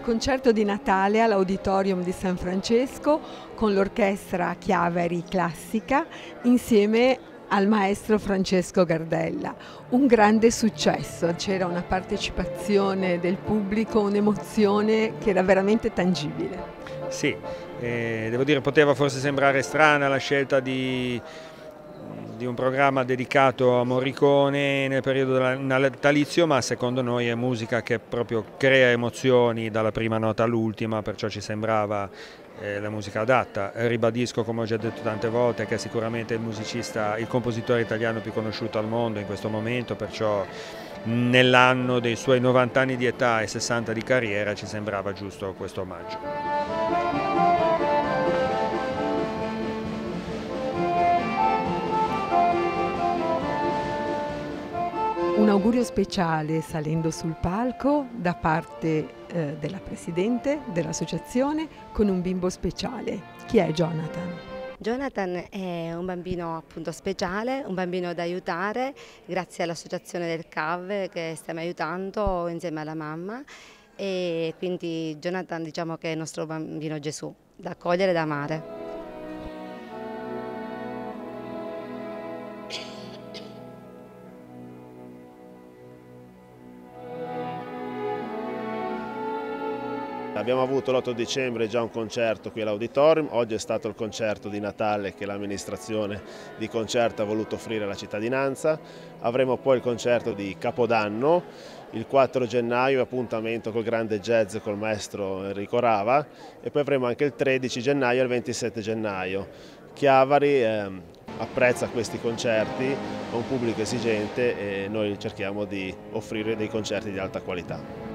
concerto di Natale all'Auditorium di San Francesco con l'orchestra Chiavari Classica insieme al maestro Francesco Gardella. Un grande successo, c'era una partecipazione del pubblico, un'emozione che era veramente tangibile. Sì, devo dire poteva forse sembrare strana la scelta di un programma dedicato a Morricone nel periodo natalizio, ma secondo noi è musica che proprio crea emozioni dalla prima nota all'ultima, perciò ci sembrava la musica adatta. Ribadisco, come ho già detto tante volte, che è sicuramente il compositore italiano più conosciuto al mondo in questo momento, perciò nell'anno dei suoi 90 anni di età e 60 di carriera ci sembrava giusto questo omaggio. Un augurio speciale salendo sul palco da parte della Presidente dell'associazione con un bimbo speciale. Chi è Jonathan? Jonathan è un bambino appunto speciale, un bambino da aiutare grazie all'associazione del CAV che stiamo aiutando insieme alla mamma, e quindi Jonathan diciamo che è il nostro bambino Gesù, da accogliere e da amare. Abbiamo avuto l'8 dicembre già un concerto qui all'Auditorium, oggi è stato il concerto di Natale che l'amministrazione di concerto ha voluto offrire alla cittadinanza. Avremo poi il concerto di Capodanno, il 4 gennaio appuntamento col grande jazz col maestro Enrico Rava, e poi avremo anche il 13 gennaio e il 27 gennaio. Chiavari apprezza questi concerti, è un pubblico esigente e noi cerchiamo di offrire dei concerti di alta qualità.